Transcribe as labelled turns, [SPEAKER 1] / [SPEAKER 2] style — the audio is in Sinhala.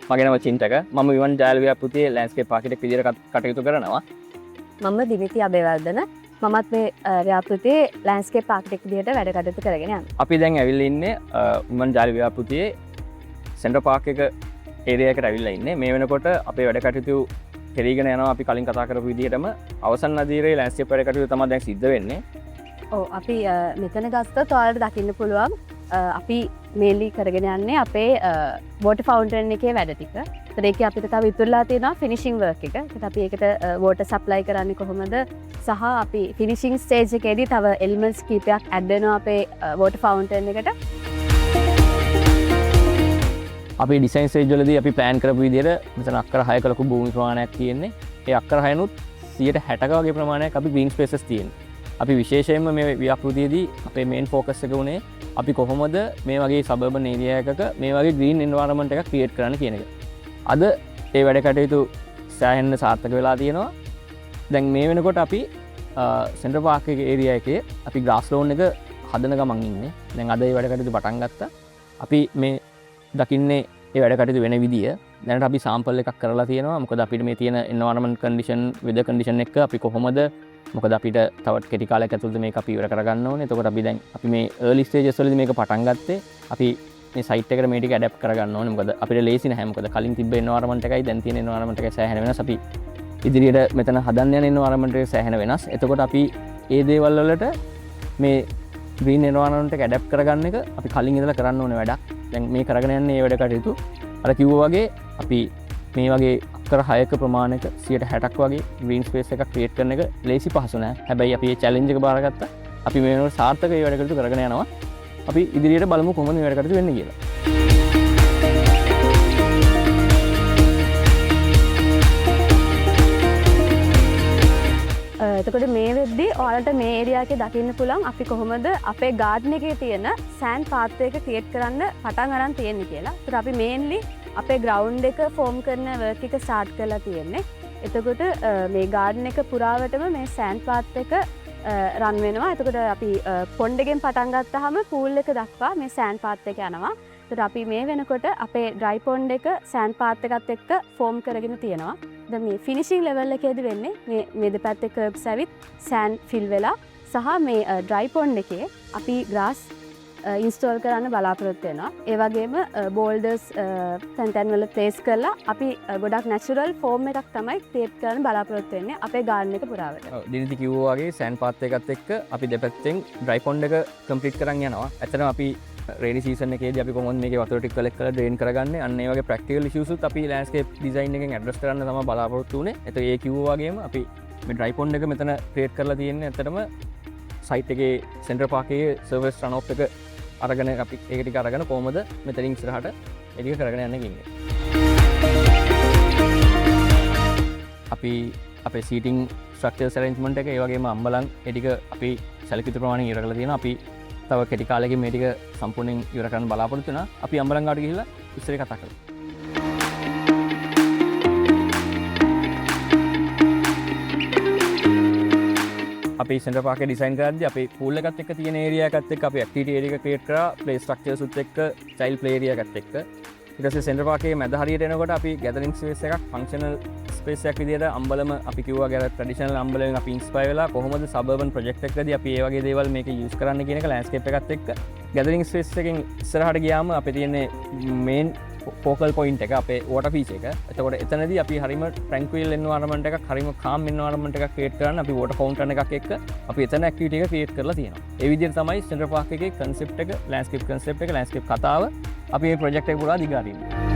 [SPEAKER 1] මගේ නම චින්තක. මම විවන් ජාල ව්‍යාපෘතියේ ලෑන්ඩ්ස්කේප් ආකිටෙක්ට් විදිහට කටයුතු කරනවා.
[SPEAKER 2] මම දිමිති අබේවර්ධන. මමත් මේ ව්‍යාපෘතියේ ලෑන්ඩ්ස්කේප් ආකිටෙක්ට් විදිහට වැඩ කටයුතු කරගෙන යනවා.
[SPEAKER 1] අපි දැන් ඇවිල්ලා ඉන්නේ විවන් ජාල ව්‍යාපෘතියේ සෙන්ටර් පාක් එක ඒරියා එකට ඇවිල්ලා ඉන්නේ. මේ වෙනකොට අපේ වැඩ කටයුතු කෙරීගෙන යනවා. අපි කලින් කතා කරපු විදිහටම අවසන් නදීරේ ලෑන්ඩ්ස්කේප් වැඩ කටයුතු තමයි දැන් සිද්ධ වෙන්නේ.
[SPEAKER 2] ඔව් අපි මෙතන ගත්තොත් ඔයාලට දකින්න පුළුවන් අපි මේන්ලි කරගෙන යන්නේ අපේ වෝටර් ෆවුන්ටන් එකේ වැඩ ටික. ඒතර ඒකේ අපිට තව ඉතුරුලා තියෙනවා ෆිනිෂින් වර්ක් එක. ඒකට අපි ඒකට වෝටර් සප්ලයි කරන්නේ කොහොමද සහ අපි ෆිනිෂින් ස්ටේජ් එකේදී තව එලිමන්ට්ස් කීපයක් ඇඩ් වෙනවා අපේ වෝටර් ෆවුන්ටන් එකට.
[SPEAKER 1] අපි ඩිසයින් ස්ටේජ් වලදී අපි ප්ලෑන් කරපු විදිහට මෙතන අක්කර 6ක ලොකු භූමි ප්‍රමාණයක් තියෙන්නේ. ඒ අක්කර 6නුත් 60% වගේ ප්‍රමාණයක් අපි ග්‍රීන් ස්පේසස් තියෙනවා. අපි විශේෂයෙන්ම මේ ව්‍යාපෘතියේදී අපේ මේන් ෆෝකස් එක උනේ අපි කොහොමද මේ වගේ සබර්බන් ඒරියා එකක මේ වගේ ග්‍රීන් එන්වයරන්මන්ට් එකක් ක්‍රියේට් කරන්න කියන එක. අද ඒ වැඩ කටයුතු සෑහෙන්න සාර්ථක වෙලා තියෙනවා. දැන් මේ වෙනකොට අපි සෙන්ටර් පාක් එක ඒරියා එකේ අපි ග්‍රාස් ලෝන් එක හදන ගමන් ඉන්නේ. දැන් අද ඒ වැඩ කටයුතු පටන් ගත්තා. අපි මේ දකින්නේ ඒ වැඩ කටයුතු වෙන විදිය. දැනට අපි සාම්පල් එකක් කරලා තියෙනවා. මොකද අපිට මේ තියෙන එන්වයරන්මන්ට් කන්ඩිෂන් වෙදර් කන්ඩිෂන් එක අපි කොහොමද මොකද අපිට තවත් කෙටි කාලයක් ඇතුළත මේක අපි ඉවර කරගන්න ඕනේ. එතකොට අපි දැන් අපි මේ early stages වලදී මේක පටන් ගත්තේ අපි මේ සයිට් එකට මේ ටික ඇඩැප්ට් කරගන්න ඕනේ. මොකද අපිට ලේසි නැහැ. මොකද කලින් තිබ්බ environment එකයි දැන් තියෙන environment එකයි සෑහෙන වෙනස්. අපි ඉදිරියට මෙතන හදන්න යන environment එක සෑහෙන වෙනස්. එතකොට අපි ඒ දේවල් වලට මේ green environment එක ඇඩැප්ට් කරගන්න එක අපි කලින් ඉඳලා කරන්න ඕනේ වැඩක්. දැන් මේ කරගෙන යන්නේ මේ වැඩ කටයුතු. අර කිව්වා වගේ අපි මේ වගේ අක්කර 6ක ප්‍රමාණයක 60%ක් වගේ ග්‍රීන් ස්පේස් එකක් ක්‍රියේට් කරන එක ලේසි පහසු නෑ. හැබැයි අපි මේ චැලෙන්ජ් එක බාරගත්තා. අපි මේ වෙනකොට සාර්ථකව මේ වැඩ කටයුතු කරගෙන යනවා. අපි ඉදිරියට බලමු කොහොමද මේ වැඩ කටයුතු වෙන්නේ කියලා.
[SPEAKER 2] එතකොට මේ වෙද්දී ඔයාලට මේ ඒරියා එකේ දකින්න පුළුවන් අපි කොහොමද අපේ ගාඩන් එකේ තියෙන සෑන්ඩ් පාත් එක ක්‍රියේට් කරන්න පටන් අරන් තියෙන්නේ කියලා. ඒතර අපි මේන්ලි අපේ ග්‍රවුන්ඩ් එක ෆෝම් කරන වර්ක් එක ස්ටාර්ට් කරලා තියෙන්නේ. එතකොට මේ ගාඩන් එක පුරාවටම මේ සෑන්ඩ් පාත් එක රන් වෙනවා. එතකොට අපි පොන්ඩ් එකෙන් පටන් ගත්තාම පූල් එක දක්වා මේ සෑන්ඩ් පාත් එක යනවා. එතකොට අපි මේ වෙනකොට අපේ ඩ්‍රයි පොන්ඩ් එක සෑන්ඩ් පාත් එකත් එක්ක ෆෝම් කරගෙන තියෙනවා. දැන් මේ ෆිනිෂින් ලෙවල් එකේදී වෙන්නේ මේ දෙපැත්තේ කර්බ්ස් ඇවිත් සෑන්ඩ් ෆිල් වෙලා සහ මේ ඩ්‍රයි පොන්ඩ් එකේ අපි ග්‍රාස් ඉන්ස්ටෝල් කරන්න බලාපොරොත්තු වෙනවා. ඒ වගේම බෝල්ඩර්ස් තැන් වල ප්ලේස් කරලා අපි ගොඩක් නැචරල් ෆෝම් එකක් තමයි ක්‍රියේට් කරන්න බලාපොරොත්තු වෙන්නේ අපේ ගාඩන් එක පුරාවට.
[SPEAKER 1] ඔව් දිනිති කිව්වා වගේ සෑන්ඩ් පාත් එකත් එක්ක අපි දෙපැත්තෙන් ඩ්‍රයි පොන්ඩ් එක කම්ප්ලීට් කරන් යනවා. ඇත්තටම අපි රේනි සීසන් එකේදී අපි කොහොමද මේකේ වතුර ටික කලෙක්ට් කරලා ඩ්‍රේන් කරගන්නේ අන්න ඒ වගේ ප්‍රැක්ටිකල් ඉෂුස් උත් අපි ලෑන්ඩ්ස්කේප් ඩිසයින් එකෙන් ඇඩ්‍රස් කරන්න තමයි බලාපොරොත්තු වෙන්නේ. ඒතකොට ඒ කිව්වා වගේම අපි මේ ඩ්‍රයි පොන්ඩ් එක මෙතන ක්‍රියේට් කරලා තියෙන්නේ ඇත්තටම සයිට් එකේ සෙන්ටර් පාක් එකේ සර්විස් රන් ඔෆ් එක අරගෙන අපි ඒක ටික අරගෙන කොහොමද මෙතනින් ඉස්සරහට ඒක කරගෙන යන්න කියන්නේ. අපි අපේ සීටින් ස්ට්‍රක්චර්ස් අරේන්ජ්මන්ට් එක ඒ වගේම අම්බලන් ඒ ටික අපි සැලකිත ප්‍රමාණයෙන් ඉවර කරලා තියෙනවා. අපි තව කෙටි කාලෙකින් මේ ටික සම්පූර්ණයෙන් ඉවර කරන්න බලාපොරොත්තු වෙනවා. අපි අම්බලන් ගාවට ගිහිල්ලා ඉස්සරේ කතා කරමු. අපි සෙන්ටර් පාක් එක ඩිසයින් කරද්දී අපි පූල් එකත් එක්ක තියෙන ඒරියා එකත් එක්ක අපි ඇක්ටිවිටි ඒරියා එක ක්‍රියේට් කරා ප්ලේ ස්ට්‍රක්චර්ස් උත් එක්ක චයිල්ඩ් ප්ලේ ඒරියා එකත් එක්ක. ඊට පස්සේ සෙන්ටර් පාක් එකේ මැද හරියට එනකොට අපි ගැදරින් ස්පේස් එකක් ෆන්ක්ෂනල් ස්පේස් එකක් විදියට අම්බලම අපි කිව්වා ගැර ට්‍රැඩිෂනල් අම්බලෙන් අපි ඉන්ස්පයර් වෙලා කොහොමද සබර්බන් ප්‍රොජෙක්ට් එකකදී අපි ඒ වගේ දේවල් මේක යූස් කරන්න කියන එක ලෑන්ඩ්ස්කේප් එකත් එක්ක ගැදරින් ස්පේස් එකෙන් ඉස්සරහට ගියාම අපේ තියෙන්නේ මේන් ෆෝකල් පොයින්ට් එක අපේ වෝටර් ෆීච් එක. එතකොට එතනදී අපි හරිම ට්‍රැන්ක්විල් එන්වයරන්මන්ට් එකක් හරිම කාම් එන්වයරන්මන්ට් එකක් ක්‍රියේට් කරන්න අපි වෝටර් ෆවුන්ටන් එකක් එක්ක අපි එතන ඇක්ටිවිටි එක ක්‍රියේට් කරලා තියෙනවා. ඒ විදිහට තමයි සෙන්ටර් පාක් එකේ කන්සෙප්ට් එක ලෑන්ඩ්ස්කේප් කන්සෙප්ට් එක ලෑන්ඩ්ස්කේප් කතාව අපි මේ ප්‍රොජෙක්ට් එක පුරා දිගාරින්නේ.